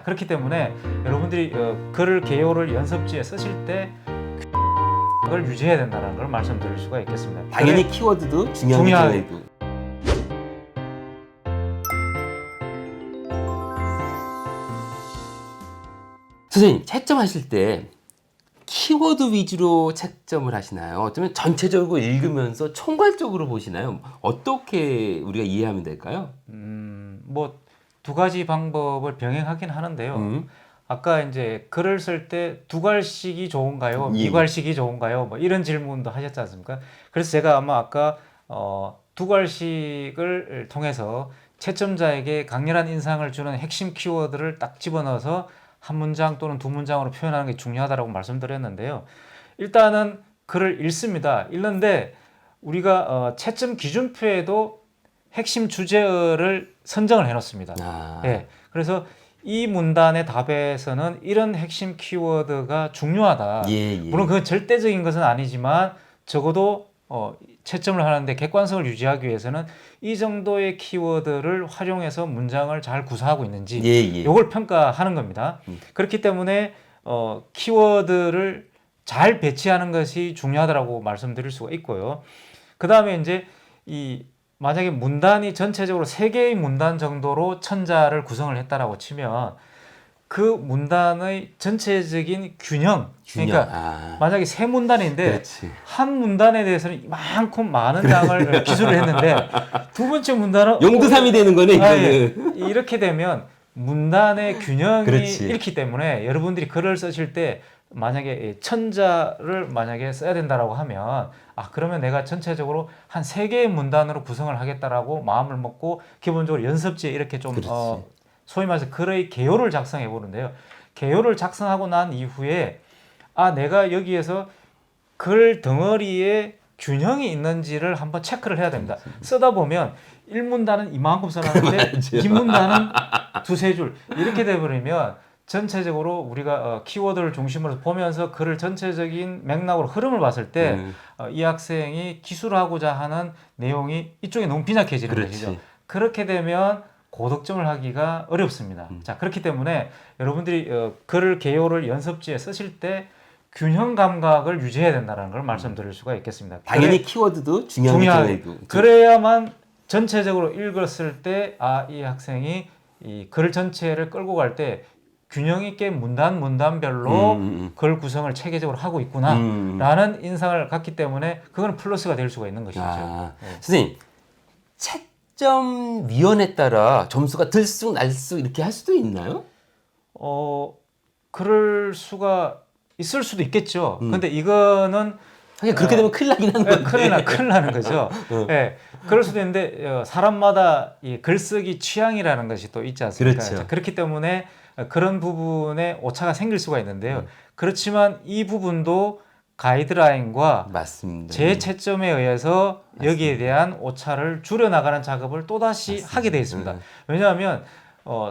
그렇기 때문에 여러분들이 글을 개요를 연습지에 쓰실 때 그걸 유지해야 된다는 걸 말씀드릴 수가 있겠습니다. 당연히 키워드도 중요하게. 중요하고. 선생님, 채점하실 때 키워드 위주로 채점을 하시나요? 어쩌면 전체적으로 읽으면서 총괄적으로 보시나요? 어떻게 우리가 이해하면 될까요? 뭐 두 가지 방법을 병행하긴 하는데요. 아까 이제 글을 쓸 때 두괄식이 좋은가요? 예. 미괄식이 좋은가요? 뭐 이런 질문도 하셨지 않습니까? 그래서 제가 아마 아까 두괄식을 통해서 채점자에게 강렬한 인상을 주는 핵심 키워드를 딱 집어넣어서 한 문장 또는 두 문장으로 표현하는 게 중요하다고 말씀드렸는데요. 일단은 글을 읽습니다. 읽는데 우리가 채점 기준표에도 핵심 주제어를 선정을 해놓습니다. 예, 그래서 이 문단의 답에서는 이런 핵심 키워드가 중요하다. 예. 물론 그건 절대적인 것은 아니지만 적어도 채점을 하는데 객관성을 유지하기 위해서는 이 정도의 키워드를 활용해서 문장을 잘 구사하고 있는지 이걸 평가하는 겁니다. 그렇기 때문에 키워드를 잘 배치하는 것이 중요하다고 말씀드릴 수가 있고요. 그 다음에 이제 만약에 문단이 전체적으로 3개의 문단 정도로 천자를 구성을 했다라고 치면 그 문단의 전체적인 균형. 그러니까 만약에 3문단인데 그렇지. 한 문단에 대해서는 이만큼 많은 장을 기술을 했는데 두 번째 문단은 용두삼이 되는 거네, 이거는. 이렇게 되면 문단의 균형이 그렇지. 잃기 때문에 여러분들이 글을 쓰실 때 만약에 천자를 만약에 써야 된다라고 하면 그러면 내가 전체적으로 한 3개의 문단으로 구성을 하겠다라고 마음을 먹고 기본적으로 연습지에 이렇게 좀 소위 말해서 글의 개요를 작성해 보는데요. 개요를 작성하고 난 이후에 내가 여기에서 글 덩어리에 균형이 있는지를 한번 체크를 해야 됩니다. 쓰다 보면 1문단은 이만큼 써놨는데 2문단은 두세 줄 이렇게 돼버리면 전체적으로 우리가 키워드를 중심으로 보면서 글을 전체적인 맥락으로 흐름을 봤을 때 이 학생이 기술하고자 하는 내용이 이쪽에 너무 빈약해지는 것이죠. 그렇게 되면 고득점을 하기가 어렵습니다. 자, 그렇기 때문에 여러분들이 글을 개요를 연습지에 쓰실 때 균형 감각을 유지해야 된다는 걸 말씀드릴 수가 있겠습니다. 당연히 키워드도 중요하고. 그래야만 전체적으로 읽었을 때 이 학생이 이 글 전체를 끌고 갈 때 균형 있게 문단별로 글 구성을 체계적으로 하고 있구나라는 인상을 갖기 때문에 그건 플러스가 될 수가 있는 것이죠. 선생님, 채점위원에 따라 점수가 들쑥 날쑥 이렇게 할 수도 있나요? 그럴 수가 있을 수도 있겠죠. 근데 이거는 그렇게 되면 큰일 나긴 하는 건데. 큰일 나는 거죠. 네, 그럴 수도 있는데 사람마다 이 글쓰기 취향이라는 것이 또 있지 않습니까? 그렇죠. 자, 그렇기 때문에 그런 부분에 오차가 생길 수가 있는데요. 그렇지만 이 부분도 가이드라인과 맞습니다. 재채점에 의해서 여기에 대한 오차를 줄여나가는 작업을 또다시 하게 되어 있습니다. 왜냐하면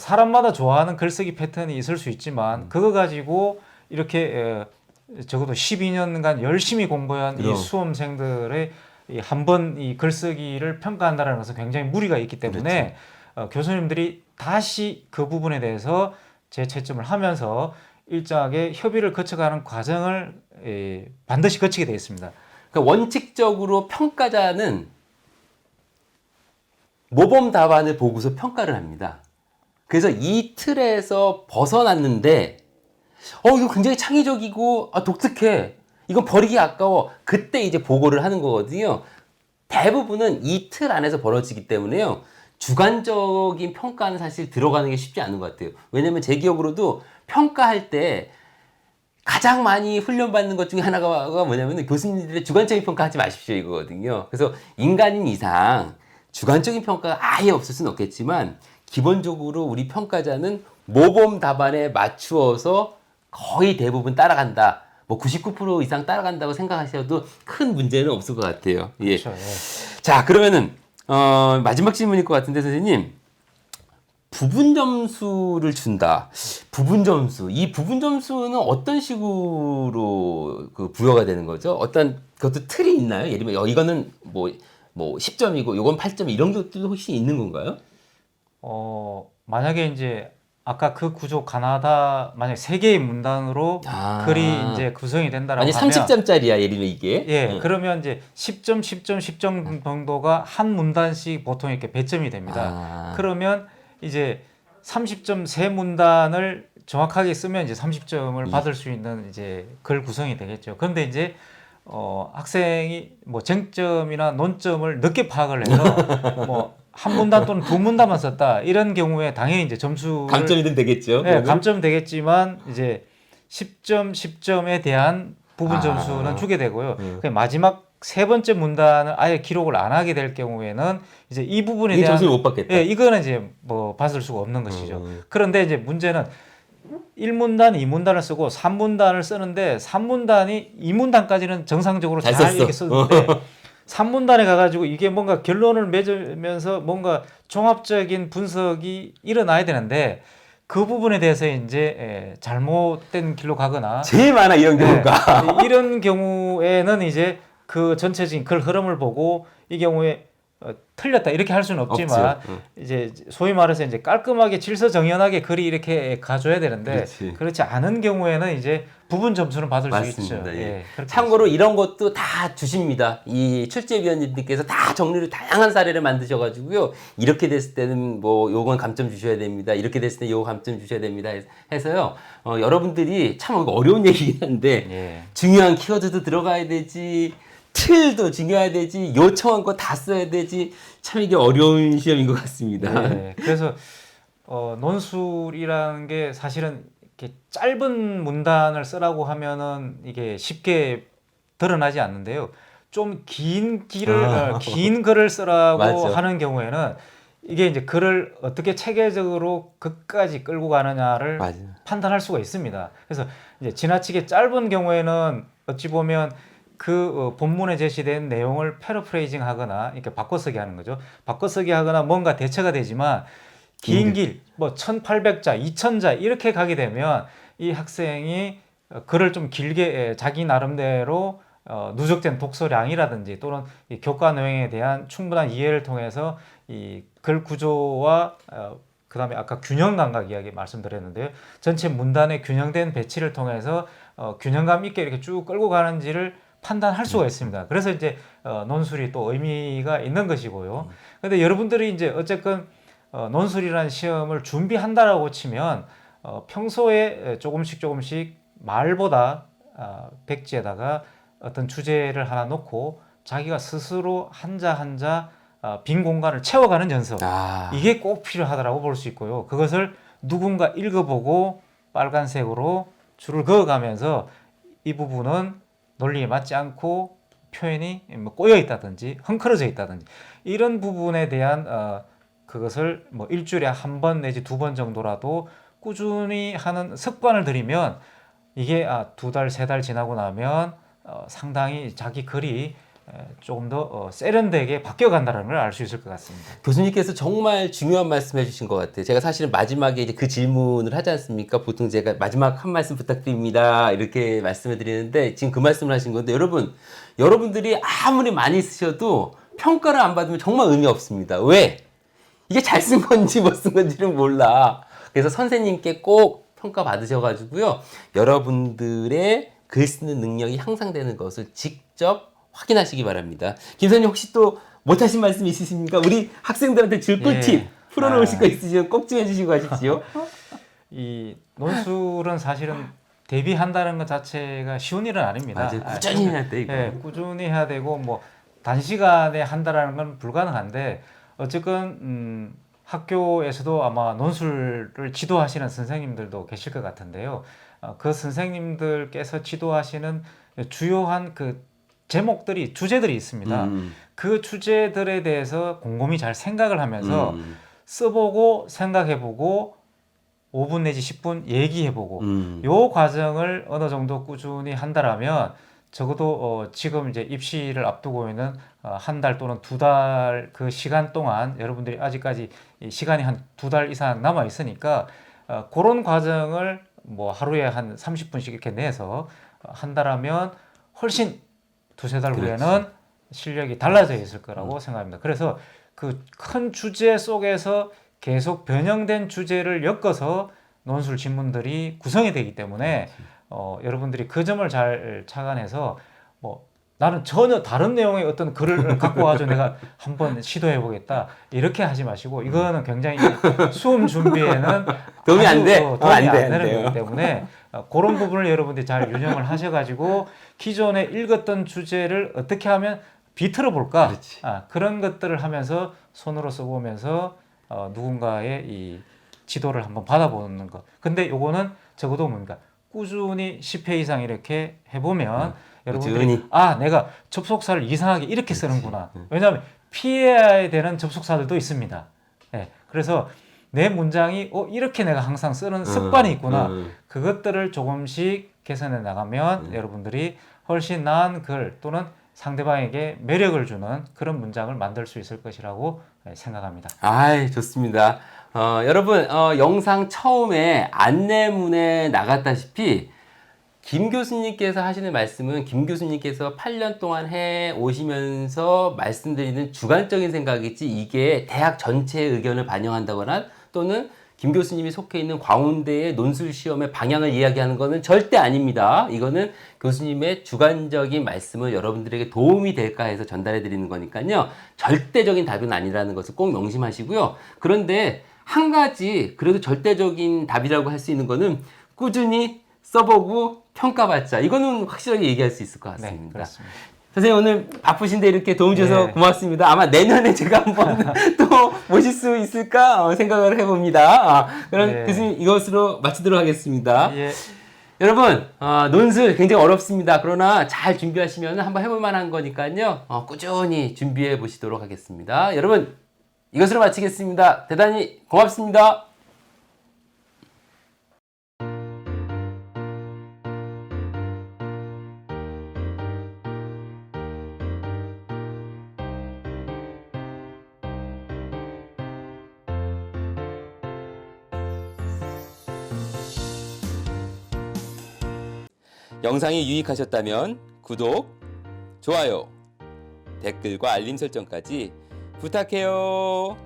사람마다 좋아하는 글쓰기 패턴이 있을 수 있지만 그거 가지고 이렇게 적어도 12년간 열심히 공부한 이 수험생들의 한 번 이 글쓰기를 평가한다는 것은 굉장히 무리가 있기 때문에 교수님들이 다시 그 부분에 대해서 재채점을 하면서 일정하게 협의를 거쳐가는 과정을 반드시 거치게 되어 있습니다. 그러니까 원칙적으로 평가자는 모범 답안을 보고서 평가를 합니다. 그래서 이 틀에서 벗어났는데 이거 굉장히 창의적이고 독특해. 이건 버리기 아까워. 그때 이제 보고를 하는 거거든요. 대부분은 이 틀 안에서 벌어지기 때문에요. 주관적인 평가는 사실 들어가는 게 쉽지 않은 것 같아요. 왜냐면 제 기억으로도 평가할 때 가장 많이 훈련받는 것 중에 하나가 뭐냐면 교수님들의 주관적인 평가하지 마십시오 이거거든요. 그래서 인간인 이상 주관적인 평가가 아예 없을 수는 없겠지만 기본적으로 우리 평가자는 모범 답안에 맞추어서 거의 대부분 따라간다. 뭐 99% 이상 따라간다고 생각하셔도 큰 문제는 없을 것 같아요. 예. 그렇죠. 자, 그러면은 마지막 질문일 것 같은데 선생님, 부분 점수를 준다. 부분 점수. 이 부분 점수는 어떤 식으로 부여가 되는 거죠? 어떤 그것도 틀이 있나요? 예를 들면 이거는 뭐 10점이고 요건 8점 이런 것들도 혹시 있는 건가요? 만약에 이제 아까 그 구조 가나다 만약 세 개의 문단으로 아. 글이 이제 구성이 된다라고 아니 하면 30점짜리야 예를 들면 이게. 예, 그러면 이제 10점, 10점, 10점 정도가 한 문단씩 보통 이렇게 배점이 됩니다. 아. 그러면 이제 30점 세 문단을 정확하게 쓰면 이제 30점을 받을 수 있는 이제 글 구성이 되겠죠. 그런데 이제 학생이 뭐 쟁점이나 논점을 늦게 파악을 해서 뭐 한 문단 또는 두 문단만 썼다 이런 경우에 당연히 이제 점수를 감점이든 되겠죠. 네, 감점 되겠지만 이제 10점, 10점에 대한 부분 점수는 주게 되고요. 그 마지막 세 번째 문단을 아예 기록을 안 하게 될 경우에는 이제 이 부분에 이게 대한 점수를 못 받겠다. 예, 이거는 이제 뭐 받을 수가 없는 것이죠. 그런데 이제 문제는 1문단, 2문단을 쓰고 3문단을 쓰는데 3문단이 2문단까지는 정상적으로 잘 잘 썼어. 이렇게 썼는데 3문단에 가가지고 이게 뭔가 결론을 맺으면서 뭔가 종합적인 분석이 일어나야 되는데 그 부분에 대해서 이제 잘못된 길로 가거나 제일 많아 이런 경우가. 이런 경우에는 이제 그 전체적인 글 흐름을 보고 이 경우에 틀렸다 이렇게 할 수는 없지만 없죠. 이제 소위 말해서 이제 깔끔하게 질서정연하게 글이 이렇게 가줘야 되는데 그렇지. 그렇지 않은 경우에는 이제 부분 점수는 받을 수 있죠. 맞습니다. 예. 그렇게 참고로 이런 것도 다 주십니다. 이 출제위원님들께서 다 정리를 다양한 사례를 만드셔가지고요. 이렇게 됐을 때는 뭐 요건 감점 주셔야 됩니다. 이렇게 됐을 때 요거 감점 주셔야 됩니다. 해서요. 여러분들이 참 이거 어려운 얘기긴 한데 예. 중요한 키워드도 들어가야 되지. 틀도 중요해야 되지. 요청한 거 다 써야 되지. 참 이게 어려운 시험인 것 같습니다. 네, 그래서 논술이라는 게 사실은 이렇게 짧은 문단을 쓰라고 하면은 이게 쉽게 드러나지 않는데요. 좀 긴 긴 글을 쓰라고 맞아. 하는 경우에는 이게 이제 글을 어떻게 체계적으로 끝까지 끌고 가느냐를 맞아. 판단할 수가 있습니다. 그래서 이제 지나치게 짧은 경우에는 어찌 보면 그 본문에 제시된 내용을 패러프레이징 하거나 이렇게 바꿔쓰기 하는 거죠. 바꿔쓰기 하거나 뭔가 대처가 되지만 긴 길, 뭐 1800자, 2000자 이렇게 가게 되면 이 학생이 글을 좀 길게 자기 나름대로 누적된 독서량이라든지 또는 이 교과 내용에 대한 충분한 이해를 통해서 이 글 구조와 그다음에 아까 균형 감각 이야기 말씀드렸는데요. 전체 문단의 균형된 배치를 통해서 균형감 있게 이렇게 쭉 끌고 가는지를 판단할 수가 있습니다. 그래서 이제 논술이 또 의미가 있는 것이고요. 근데 여러분들이 이제 어쨌건 논술이라는 시험을 준비한다라고 치면 평소에 조금씩 말보다 백지에다가 어떤 주제를 하나 놓고 자기가 스스로 한자 빈 공간을 채워가는 연습 이게 꼭 필요하다라고 볼 수 있고요. 그것을 누군가 읽어보고 빨간색으로 줄을 그어가면서 이 부분은 논리에 맞지 않고 표현이 뭐 꼬여 있다든지 헝클어져 있다든지 이런 부분에 대한 그것을 뭐 일주일에 한 번 내지 두 번 정도라도 꾸준히 하는 습관을 들이면 이게 두 달, 세 달 지나고 나면 상당히 자기 글이 조금 더 세련되게 바뀌어간다는 걸 알 수 있을 것 같습니다. 교수님께서 정말 중요한 말씀 해주신 것 같아요. 제가 사실은 마지막에 이제 그 질문을 하지 않습니까? 보통 제가 마지막 한 말씀 부탁드립니다. 이렇게 말씀을 드리는데 지금 그 말씀을 하신 건데 여러분들이 아무리 많이 쓰셔도 평가를 안 받으면 정말 의미 없습니다. 왜? 이게 잘 쓴 건지 못 쓴 건지는 몰라. 그래서 선생님께 꼭 평가 받으셔가지고요. 여러분들의 글 쓰는 능력이 향상되는 것을 직접 확인하시기 바랍니다. 김선님 혹시 또 못하신 말씀 있으십니까? 우리 학생들한테 줄 꿀팁 풀어놓으실 거 있으시면 꼭 좀 해주시고 가십시오. 이 논술은 사실은 대비한다는 것 자체가 쉬운 일은 아닙니다. 맞아요. 꾸준히 해야 돼 이거. 꾸준히 해야 되고 뭐 단시간에 한다라는 건 불가능한데 어쨌건 학교에서도 아마 논술을 지도하시는 선생님들도 계실 것 같은데요. 그 선생님들께서 지도하시는 주요한 그 제목들이 주제들이 있습니다. 그 주제들에 대해서 곰곰이 잘 생각을 하면서 써보고 생각해보고 5분 내지 10분 얘기해보고 요 과정을 어느 정도 꾸준히 한다라면 적어도 지금 이제 입시를 앞두고 있는 한 달 또는 두 달 그 시간 동안 여러분들이 아직까지 시간이 한 두 달 이상 남아 있으니까 그런 과정을 뭐 하루에 한 30분씩 이렇게 내서 한다라면 훨씬 두세 달 후에는 실력이 달라져 있을 거라고 생각합니다. 그래서 그 큰 주제 속에서 계속 변형된 주제를 엮어서 논술 지문들이 구성이 되기 때문에 여러분들이 그 점을 잘 착안해서 뭐 나는 전혀 다른 내용의 어떤 글을 갖고 와서 내가 한번 시도해 보겠다 이렇게 하지 마시고 이거는 굉장히 수험 준비에는 도움이 안 돼. 도움이 안 돼, 안 안 되는 돼요. 거기 때문에 그런 부분을 여러분들이 잘 유념을 하셔가지고 기존에 읽었던 주제를 어떻게 하면 비틀어 볼까 그렇지. 그런 것들을 하면서 손으로 써보면서 누군가의 이 지도를 한번 받아보는 것. 근데 요거는 적어도 뭡니까 꾸준히 10회 이상 이렇게 해보면 여러분들이 꾸준히. 내가 접속사를 이상하게 이렇게 쓰는구나. 왜냐하면 피해야 되는 접속사들도 있습니다. 네, 그래서 내 문장이 이렇게 내가 항상 쓰는 습관이 있구나. 그것들을 조금씩 개선해 나가면 여러분들이 훨씬 나은 글 또는 상대방에게 매력을 주는 그런 문장을 만들 수 있을 것이라고 생각합니다. 아이, 좋습니다. 여러분, 영상 처음에 안내문에 나갔다시피 김 교수님께서 하시는 말씀은 김 교수님께서 8년 동안 해 오시면서 말씀드리는 주관적인 생각이지 이게 대학 전체의 의견을 반영한다거나 또는 김 교수님이 속해 있는 광운대의 논술 시험의 방향을 이야기하는 것은 절대 아닙니다. 이거는 교수님의 주관적인 말씀을 여러분들에게 도움이 될까 해서 전달해 드리는 거니까요. 절대적인 답은 아니라는 것을 꼭 명심하시고요. 그런데 한 가지 그래도 절대적인 답이라고 할 수 있는 거는 꾸준히 써보고 평가받자. 이거는 확실하게 얘기할 수 있을 것 같습니다. 네, 그렇습니다. 선생님 오늘 바쁘신데 이렇게 도움 주셔서 네. 고맙습니다. 아마 내년에 제가 한번 또 모실 수 있을까 생각을 해봅니다. 그럼 네. 교수님 이것으로 마치도록 하겠습니다. 예. 여러분 논술 굉장히 어렵습니다. 그러나 잘 준비하시면 한번 해볼 만한 거니까요. 꾸준히 준비해 보시도록 하겠습니다. 여러분 이것으로 마치겠습니다. 대단히 고맙습니다. 영상이 유익하셨다면 구독, 좋아요, 댓글과 알림 설정까지 부탁해요.